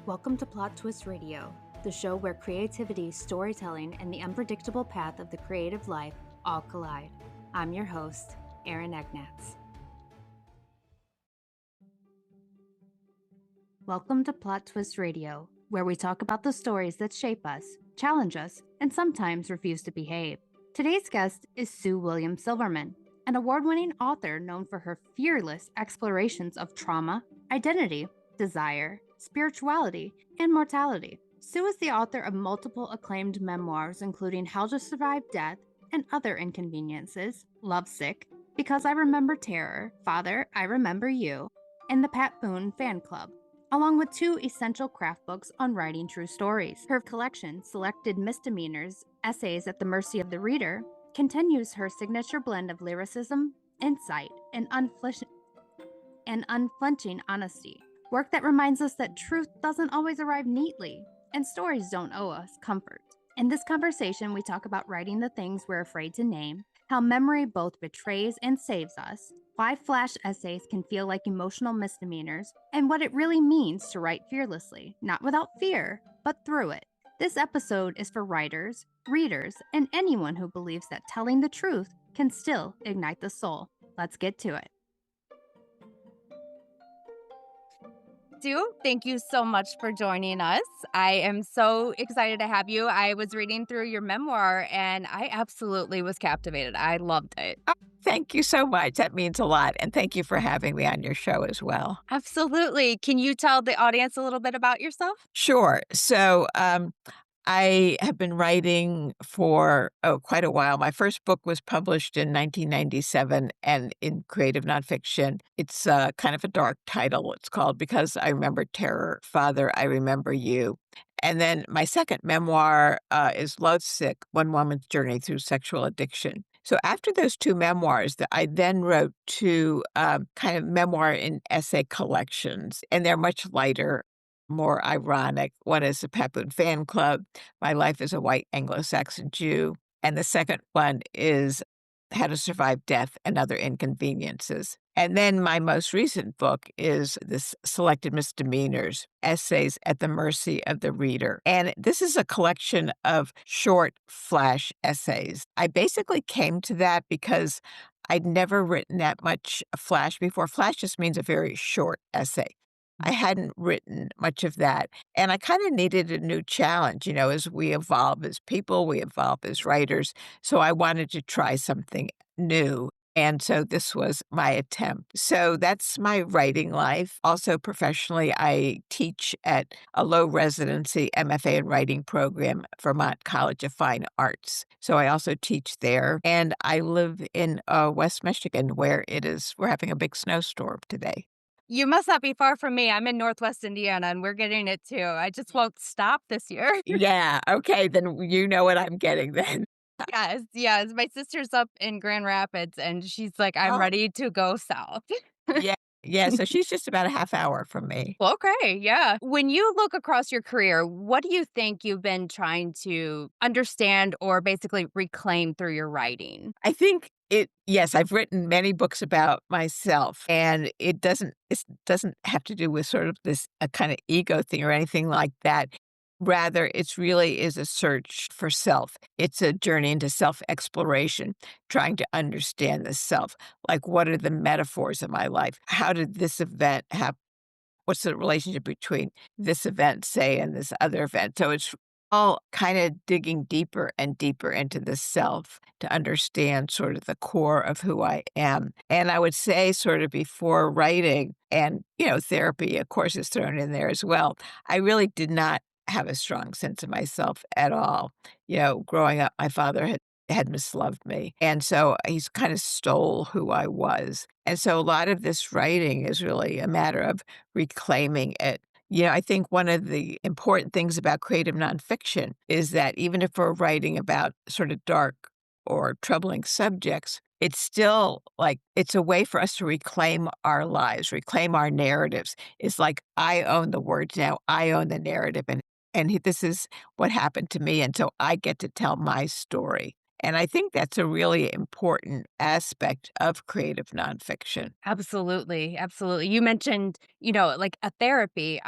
Welcome to Plot Twist Radio, the show where creativity, storytelling, and the unpredictable path of the creative life all collide. I'm your host, Erin Egnatz. Welcome to Plot Twist Radio, where we talk about the stories that shape us, challenge us, and sometimes refuse to behave. Today's guest is Sue William Silverman, an award-winning author known for her fearless explorations of trauma, identity, desire, spirituality, and mortality. Sue is the author of multiple acclaimed memoirs, including How to Survive Death and Other Inconveniences, Lovesick, Because I Remember Terror, Father, I Remember You, and the Pat Boone Fan Club, along with 2 essential craft books on writing true stories. Her collection, Selected Misdemeanors, Essays at the Mercy of the Reader, continues her signature blend of lyricism, insight, and unflinching honesty. Work that reminds us that truth doesn't always arrive neatly, and stories don't owe us comfort. In this conversation, we talk about writing the things we're afraid to name, how memory both betrays and saves us, why flash essays can feel like emotional misdemeanors, and what it really means to write fearlessly, not without fear, but through it. This episode is for writers, readers, and anyone who believes that telling the truth can still ignite the soul. Let's get to it. Sue, thank you so much for joining us. I am so excited to have you. I was reading through your memoir and I absolutely was captivated. I loved it. Oh, thank you so much. That means a lot. And thank you for having me on your show as well. Absolutely. Can you tell the audience a little bit about yourself? Sure. So I have been writing for quite a while. My first book was published in 1997 and in creative nonfiction. It's kind of a dark title. It's called Because I Remember Terror, Father, I Remember You. And then my second memoir is Lovesick, One Woman's Journey Through Sexual Addiction. So after those 2 memoirs, I then wrote 2 kind of memoir and essay collections, and they're much lighter, more ironic. One is the Pat Boone Fan Club, My Life as a White Anglo-Saxon Jew, and the second one is How to Survive Death and Other Inconveniences. And then my most recent book is this Selected Misdemeanors, Essays at the Mercy of the Reader. And this is a collection of short flash essays. I basically came to that because I'd never written that much flash before. Flash just means a very short essay. I hadn't written much of that. And I kind of needed a new challenge, as we evolve as people, we evolve as writers. So I wanted to try something new. And so this was my attempt. So that's my writing life. Also, professionally, I teach at a low residency MFA in writing program, Vermont College of Fine Arts. So I also teach there. And I live in West Michigan, where we're having a big snowstorm today. You must not be far from me. I'm in Northwest Indiana, and we're getting it too. I just won't stop this year. Yeah, okay, then you know what I'm getting then. Yes. My sister's up in Grand Rapids, and she's like, I'm Oh, ready to go south. yeah, so she's just about a half hour from me. Okay, yeah. When you look across your career, what do you think you've been trying to understand or basically reclaim through your writing? I think yes, I've written many books about myself, and it doesn't have to do with sort of this a kind of ego thing or anything like that. Rather, it's really is a search for self. It's a journey into self-exploration, trying to understand the self. Like, what are the metaphors of my life? How did this event happen? What's the relationship between this event, say, and this other event? So it's all kind of digging deeper and deeper into the self to understand sort of the core of who I am. And I would say sort of before writing and, therapy, of course, is thrown in there as well. I really did not have a strong sense of myself at all. Growing up, my father had misloved me. And so he's kind of stole who I was. And so a lot of this writing is really a matter of reclaiming it. I think one of the important things about creative nonfiction is that even if we're writing about sort of dark or troubling subjects, it's still like it's a way for us to reclaim our lives, reclaim our narratives. It's like I own the words now, I own the narrative, and this is what happened to me, and so I get to tell my story. And I think that's a really important aspect of creative nonfiction. Absolutely. You mentioned, like a therapy.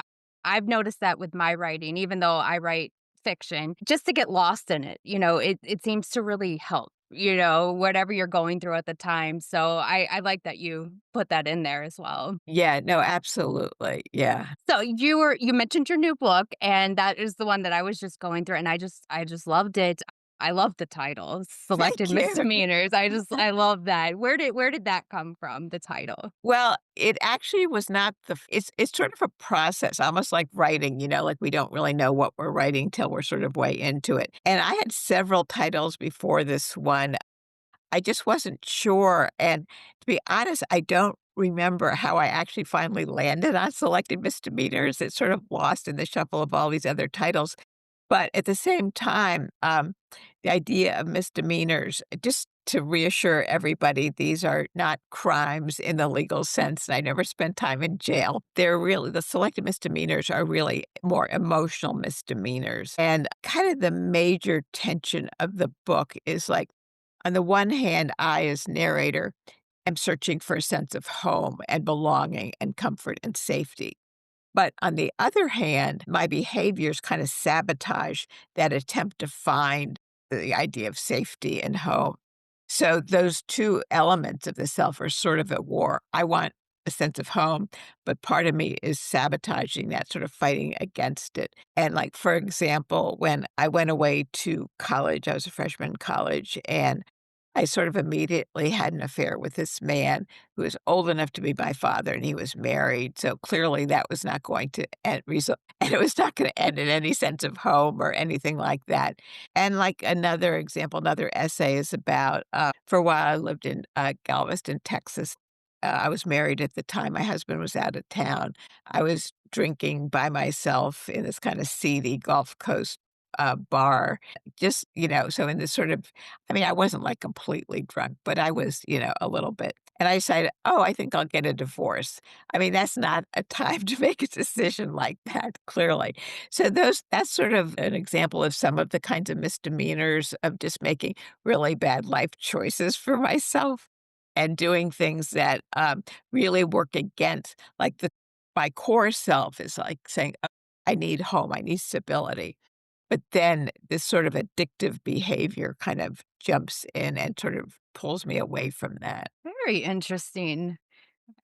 I've noticed that with my writing, even though I write fiction, just to get lost in it, it seems to really help, whatever you're going through at the time. So I like that you put that in there as well. Yeah, no, absolutely, yeah. So you mentioned your new book, and that is the one that I was just going through, and I just loved it. I love the title, Selected Thank you. Misdemeanors. I love that. Where did that come from, the title? Well, it actually was not it's sort of a process, almost like writing, like we don't really know what we're writing till we're sort of way into it. And I had several titles before this one. I just wasn't sure, and to be honest, I don't remember how I actually finally landed on Selected Misdemeanors. It's sort of lost in the shuffle of all these other titles. But at the same time, the idea of misdemeanors, just to reassure everybody, these are not crimes in the legal sense. I never spent time in jail. They're really, the selected misdemeanors are really more emotional misdemeanors. And kind of the major tension of the book is like, on the one hand, I, as narrator, am searching for a sense of home and belonging and comfort and safety. But on the other hand, my behaviors kind of sabotage that attempt to find the idea of safety and home. So those two elements of the self are sort of at war. I want a sense of home, but part of me is sabotaging that, sort of fighting against it. And like, for example, when I went away to college, I was a freshman in college, and I sort of immediately had an affair with this man who was old enough to be my father, and he was married, so clearly that was not going to end result and it was not gonna end in any sense of home or anything like that. And, like, another example, another essay is about, for a while, I lived in, Galveston, Texas. I was married at the time, my husband was out of town. I was drinking by myself in this kinda seedy Gulf Coast, bar, just, so in this sort of I mean, I wasn't, like, completely drunk, but I was, a little bit. And I decided, "Oh, I think I'll get a divorce." I mean, that's not a time to make a decision like that, clearly. So that's sort of an example of some of the kinds of misdemeanors of just making really bad life choices for myself and doing things that, really work against like, my core self is, like, saying, "Oh, I need home, I need stability." But then this sort of addictive behavior kind of jumps in and sort of pulls me away from that. Very interesting.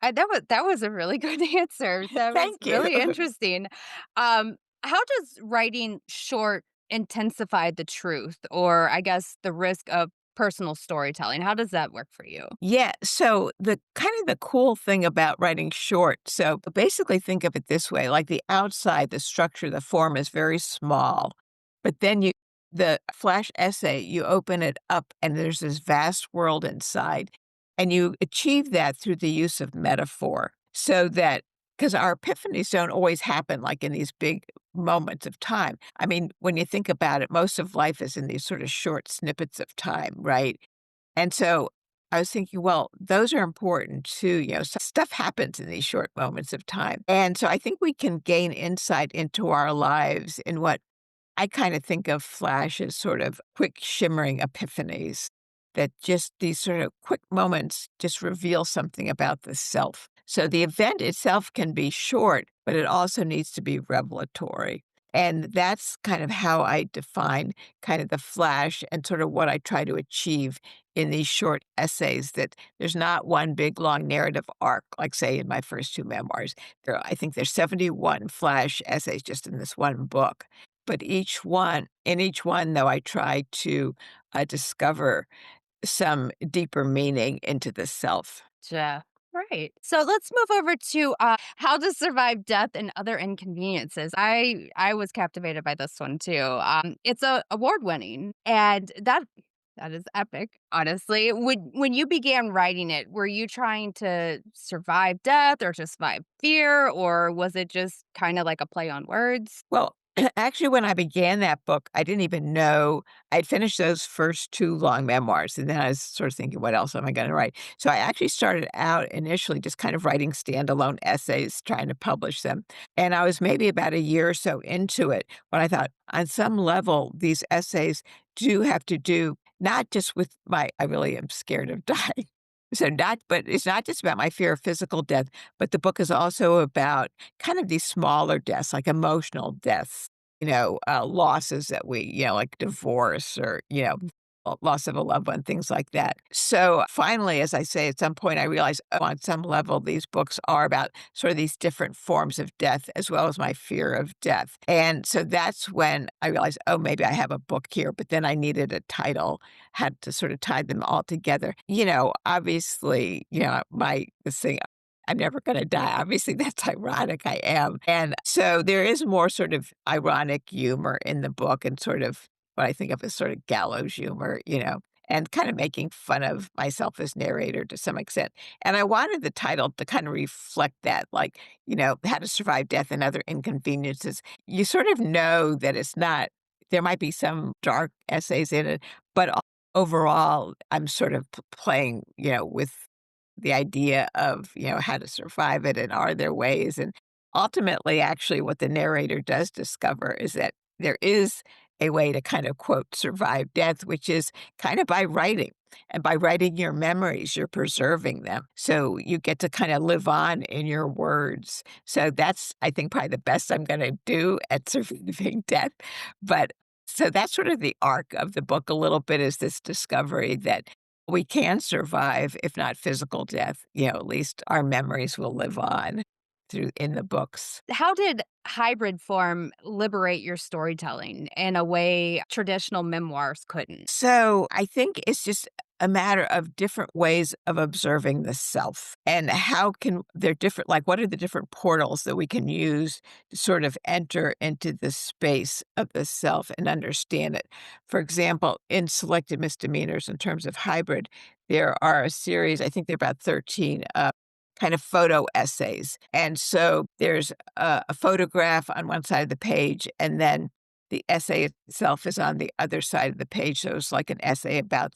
That was a really good answer. That was Thank you. really interesting. How does writing short intensify the truth, or I guess the risk of personal storytelling? How does that work for you? Yeah, so the kind of the cool thing about writing short, so basically think of it this way, like the outside, the structure, the form is very small, but then the flash essay, you open it up and there's this vast world inside, and you achieve that through the use of metaphor. So that because our epiphanies don't always happen like in these big moments of time. I mean, when you think about it, most of life is in these sort of short snippets of time, right? And so I was thinking, well, those are important too. Stuff happens in these short moments of time. And so I think we can gain insight into our lives in what I kind of think of flash as sort of quick shimmering epiphanies that just these sort of quick moments just reveal something about the self. So the event itself can be short, but it also needs to be revelatory. And that's kind of how I define kind of the flash and sort of what I try to achieve in these short essays, that there's not one big long narrative arc, like say in my first two memoirs. I think there's 71 flash essays just in this one book. But in each one, though, I try to discover some deeper meaning into the self. Yeah. Right. So let's move over to how to survive death and other inconveniences. I was captivated by this one too. It's a award winning, and that is epic. Honestly, when you began writing it, were you trying to survive death or to survive fear, or was it just kind of like a play on words? Well, actually, when I began that book, I didn't even know I'd finished those first two long memoirs, and then I was sort of thinking, "What else am I gonna write?" So I actually started out initially just kind of writing standalone essays, trying to publish them, and I was maybe about a year or so into it when I thought, on some level, these essays do have to do not just with my I really am scared of dying. But it's not just about my fear of physical death, but the book is also about kind of these smaller deaths, like emotional deaths, losses that like divorce or, loss of a loved one, things like that. So finally, as I say, at some point, I realized on some level, these books are about sort of these different forms of death, as well as my fear of death. And so that's when I realized, oh, maybe I have a book here, but then I needed a title, had to sort of tie them all together. Obviously, this thing, I'm never going to die. Obviously, that's ironic. I am. And so there is more sort of ironic humor in the book and sort of what I think of as sort of gallows humor, and kind of making fun of myself as narrator to some extent. And I wanted the title to kind of reflect that, like, How to Survive Death and Other Inconveniences. You sort of know that it's not, there might be some dark essays in it, but overall, I'm sort of playing, with the idea of, how to survive it and are there ways. And ultimately, actually, what the narrator does discover is that there is a way to kind of quote survive death, which is kind of by writing. And by writing your memories, you're preserving them. So you get to kind of live on in your words. So that's, I think, probably the best I'm going to do at surviving death. But so that's sort of the arc of the book a little bit, is this discovery that we can survive, if not physical death, at least our memories will live on through in the books. How did hybrid form liberate your storytelling in a way traditional memoirs couldn't? So I think it's just a matter of different ways of observing the self and how can they're different, like what are the different portals that we can use to sort of enter into the space of the self and understand it. For example, in selected misdemeanors in terms of hybrid, there are a series, I think they're about 13 kind of photo essays. And so there's a photograph on one side of the page, and then the essay itself is on the other side of the page, so it's like an essay about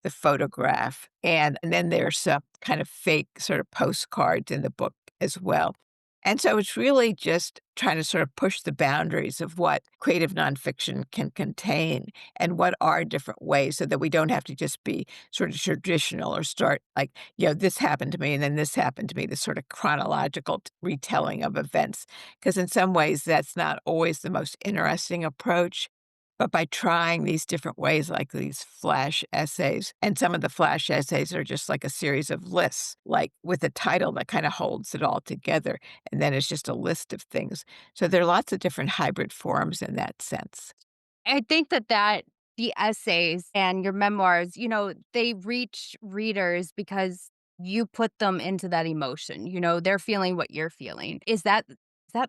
the photograph, and then there's some kind of fake sort of postcards in the book as well. And so it's really just trying to sort of push the boundaries of what creative nonfiction can contain and what are different ways so that we don't have to just be sort of traditional or start like, this happened to me and then this happened to me, this sort of chronological retelling of events. Because in some ways, that's not always the most interesting approach. But by trying these different ways, like these flash essays, and some of the flash essays are just like a series of lists, like with a title that kind of holds it all together. And then it's just a list of things. So there are lots of different hybrid forms in that sense. I think that the essays and your memoirs, they reach readers because you put them into that emotion. They're feeling what you're feeling. Is that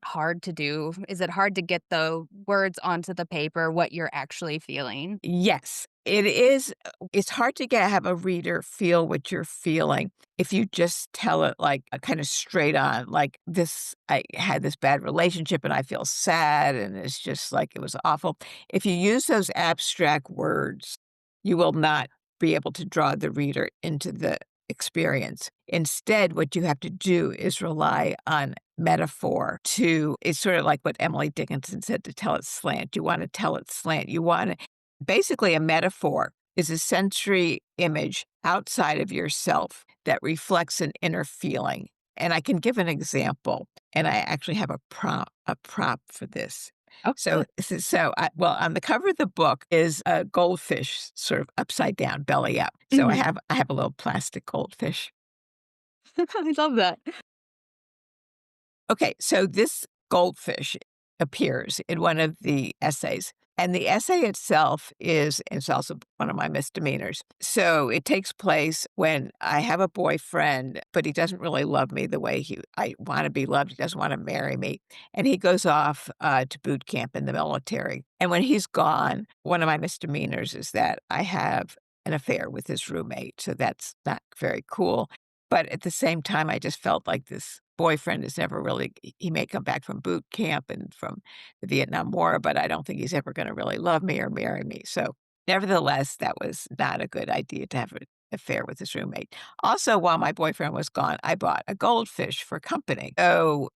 hard to do? Is it hard to get the words onto the paper, what you're actually feeling? Yes, it is. It's hard to have a reader feel what you're feeling if you just tell it like a kind of straight on, like this, I had this bad relationship and I feel sad and it's just like it was awful. If you use those abstract words, you will not be able to draw the reader into the experience. Instead, what you have to do is rely on metaphor to it's sort of like what Emily Dickinson said, to tell it slant. You want to tell it slant. You want to basically a metaphor is a sensory image outside of yourself that reflects an inner feeling. And I can give an example, and I actually have a prop for this. Oh, So good. well, on the cover of the book is a goldfish sort of upside down, belly up. So I Mhm. have I have a little plastic goldfish. I love that. Okay, so this goldfish appears in one of the essays, and the essay itself is also one of my misdemeanors. So it takes place when I have a boyfriend, but he doesn't really love me the way I want to be loved. He doesn't want to marry me, and he goes off to boot camp in the military. And when he's gone, one of my misdemeanors is that I have an affair with his roommate. So that's not very cool. But at the same time, I just felt like this boyfriend is never really he may come back from boot camp and from the Vietnam War, but I don't think he's ever gonna really love me or marry me. So, nevertheless, that was not a good idea to have an affair with his roommate. Also, while my boyfriend was gone, I bought a goldfish for company. So,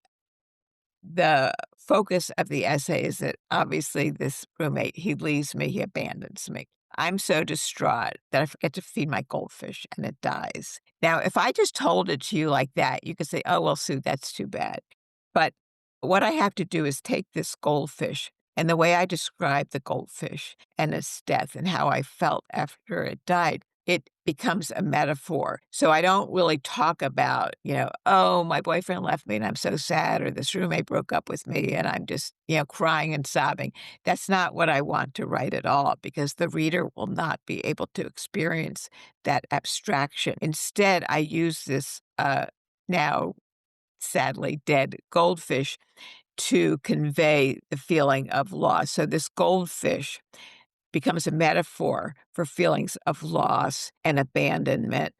the focus of the essay is that obviously this roommate, he leaves me, he abandons me. I'm so distraught that I forget to feed my goldfish and it dies. Now, if I just told it to you like that, you could say, oh, well, Sue, that's too bad. But what I have to do is take this goldfish and the way I describe the goldfish and its death and how I felt after it died, it becomes a metaphor. So I don't really talk about, oh, my boyfriend left me and I'm so sad, or this roommate broke up with me and I'm just, crying and sobbing. That's not what I want to write at all because the reader will not be able to experience that abstraction. Instead, I use this now sadly dead goldfish to convey the feeling of loss. So this goldfish becomes a metaphor for feelings of loss and abandonment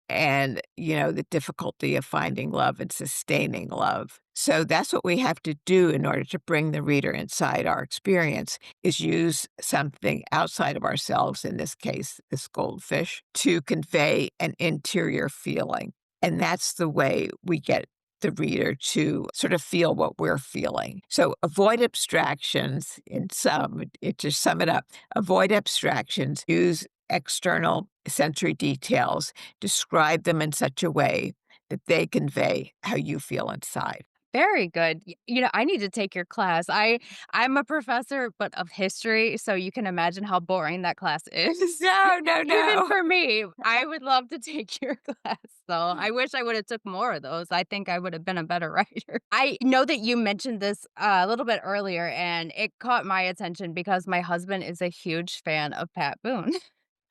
and, the difficulty of finding love and sustaining love. So that's what we have to do in order to bring the reader inside our experience is use something outside of ourselves, in this case, this goldfish, to convey an interior feeling. And that's the way we get the reader to sort of feel what we're feeling. So avoid abstractions to sum it up, avoid abstractions, use external sensory details, describe them in such a way that they convey how you feel inside. Very good. I need to take your class. I'm a professor, but of history, so you can imagine how boring that class is. No, no, Even no. for me, I would love to take your class, though. I wish I would have took more of those. I think I would have been a better writer. I know that you mentioned this a little bit earlier, and it caught my attention because my husband is a huge fan of Pat Boone.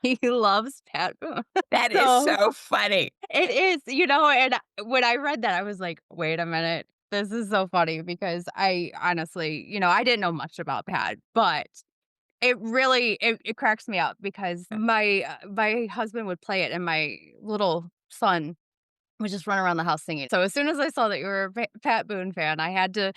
He loves Pat Boone. That is So so funny. it is, and when I read that, I was like, "Wait a minute. This is so funny," because I honestly, I didn't know much about Pat, but it cracks me up because my husband would play it and my little son would just run around the house singing. So as soon as I saw that you were a Pat Boone fan, I had to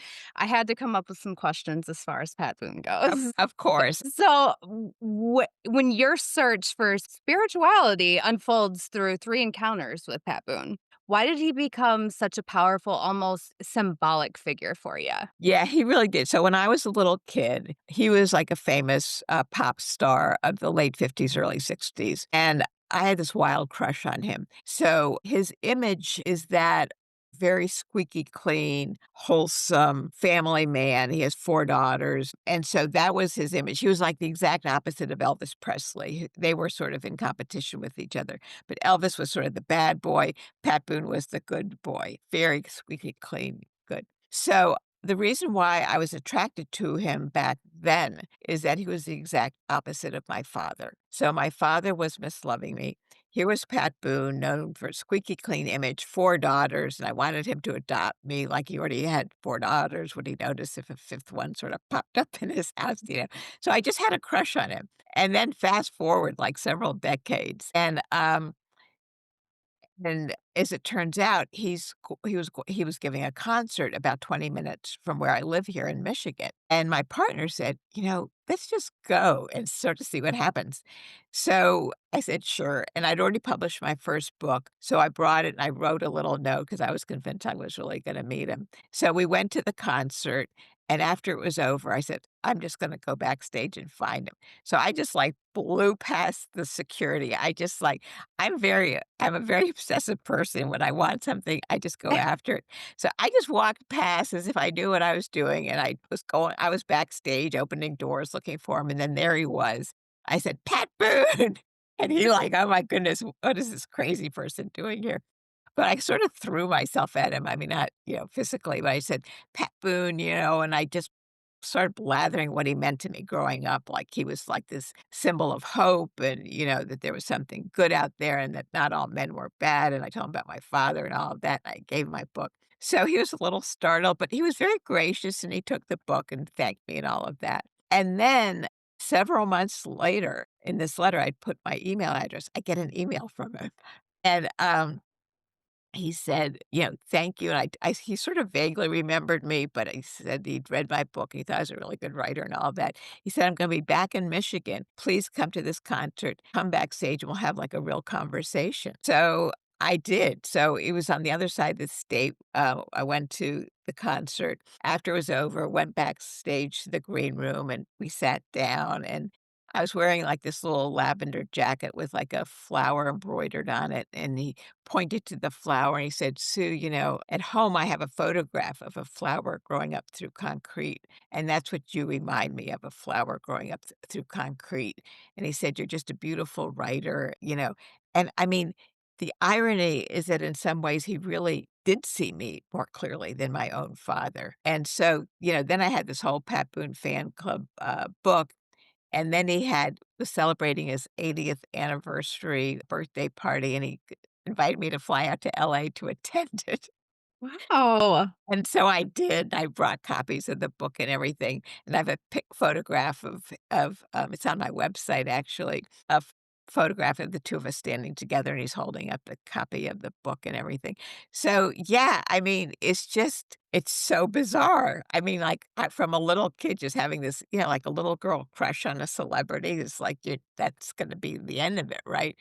come up with some questions as far as Pat Boone Of goes. of course. So, when your search for spirituality unfolds through 3 encounters with Pat Boone, why did he become such a powerful, almost symbolic figure for you? Yeah, he really did. So when I was a little kid, he was like a famous, pop star of the late '50s, early '60s, and I had this wild crush on him. So his image is that very squeaky clean, wholesome family man. He has 4 daughters, and so that was his image. He was like the exact opposite of Elvis Presley. They were sort of in competition with each other, but Elvis was sort of the bad boy, Pat Boone was the good boy, very squeaky clean, good. So the reason why I was attracted to him back then is that he was the exact opposite of my father. So my father was misloving me. Here was Pat Boone, known for a squeaky clean image, 4 daughters, and I wanted him to adopt me like he already had 4 daughters. Would he notice if a 5th one sort of popped up in his house? So I just had a crush on him. And then fast forward like several decades, and as it turns out, he was giving a concert about 20 minutes from where I live here in Michigan, and my partner said, "Let's just go and sort of see what happens." So I said, "Sure," and I'd already published my first book, so I brought it and I wrote a little note because I was convinced I was really gonna meet him. So we went to the concert, and after it was over, I said, "I'm just gonna go backstage and find him." So I just, like, blew past the security. I'm a very obsessive person. When I want something, I just go after it. So I just walked past as if I knew what I was doing, and I was backstage opening doors looking for him, and then there he was. I said, "Pat Boone!" And he like, "Oh my goodness, what is this crazy person doing here?" But I sort of threw myself at him. I mean, not, physically, but I said, "Pat Boone," and I just started blathering what he meant to me growing up, like he was like this symbol of hope and, that there was something good out there and that not all men were bad, and I told him about my father and all of that, and I gave him my book. So he was a little startled, but he was very gracious, and he took the book and thanked me and all of that. And then several months later, in this letter, I'd put my email address, I get an email from him, and, he said, "Thank you," and he sort of vaguely remembered me, but he said he'd read my book, he thought I was a really good writer and all that. He said, "I'm gonna be back in Michigan. Please come to this concert. Come backstage, and we'll have, like, a real conversation." So, I did. So, it was on the other side of the state. I went to the concert. After it was over, went backstage to the green room, and we sat down, and I was wearing, like, this little lavender jacket with, like, a flower embroidered on it, and he pointed to the flower, and he said, "Sue, at home, I have a photograph of a flower growing up through concrete, and that's what you remind me of, a flower growing up through concrete." And he said, "You're just a beautiful writer." And, I mean, the irony is that in some ways he really did see me more clearly than my own father. And so, then I had this whole Pat Boone Fan Club, book, and then he was celebrating his 80th anniversary birthday party, and he invited me to fly out to LA to attend it. Wow. And so I did. I brought copies of the book and everything, and I have a photograph it's on my website actually, photograph of the 2 of us standing together, and he's holding up a copy of the book and everything. So, yeah, I mean, it's so bizarre. I mean, like, from a little kid just having this, like a little girl crush on a celebrity, it's like that's gonna be the end of it, right?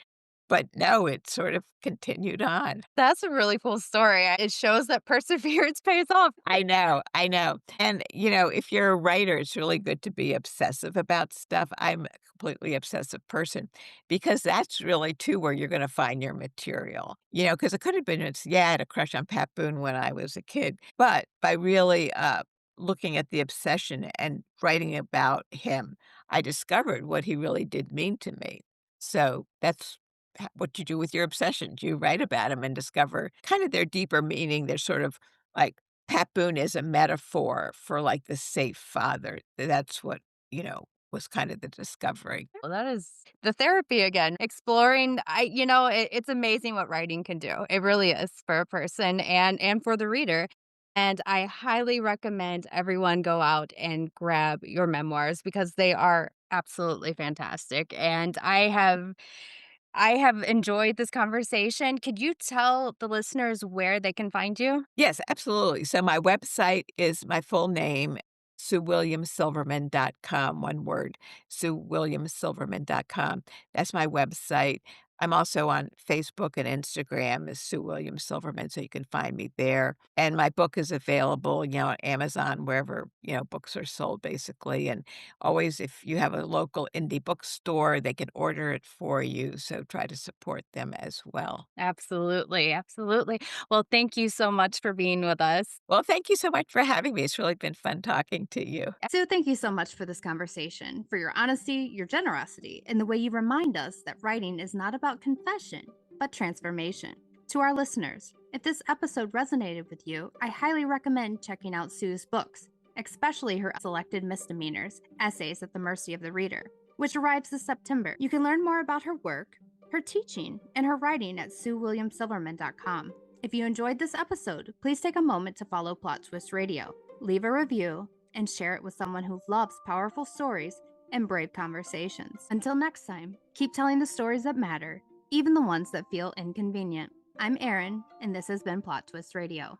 But no, it sort of continued on. That's a really cool story. It shows that perseverance pays off. I know, I know. And, if you're a writer, it's really good to be obsessive about stuff. I'm a completely obsessive person because that's really too where you're going to find your material. Because it could have been, yeah, I had a crush on Pat Boone when I was a kid, but by really looking at the obsession and writing about him, I discovered what he really did mean to me. So that's what you do with your obsessions. You write about them and discover kind of their deeper meaning. They're sort of like Pat Boone is a metaphor for like the safe father. That's what, was kind of the discovery. Well, that is the therapy again. Exploring, it's amazing what writing can do. It really is for a person and for the reader. And I highly recommend everyone go out and grab your memoirs because they are absolutely fantastic. And I have enjoyed this conversation. Could you tell the listeners where they can find you? Yes, absolutely. So my website is my full name, SueWilliamSilverman.com, one word, SueWilliamSilverman.com. That's my website. I'm also on Facebook and Instagram as Sue William Silverman, so you can find me there. And my book is available, on Amazon, wherever, books are sold, basically. And always, if you have a local indie bookstore, they can order it for you. So try to support them as well. Absolutely, absolutely. Well, thank you so much for being with us. Well, thank you so much for having me. It's really been fun talking to you. Sue, thank you so much for this conversation, for your honesty, your generosity, and the way you remind us that writing is not about confession, but transformation. To our listeners, if this episode resonated with you, I highly recommend checking out Sue's books, especially her selected Misdemeanors, Essays at the Mercy of the Reader, which arrives this September. You can learn more about her work, her teaching, and her writing at SueWilliamSilverman.com. If you enjoyed this episode, please take a moment to follow Plot Twist Radio, leave a review, and share it with someone who loves powerful stories and brave conversations. Until next time, keep telling the stories that matter, even the ones that feel inconvenient. I'm Erin, and this has been Plot Twist Radio.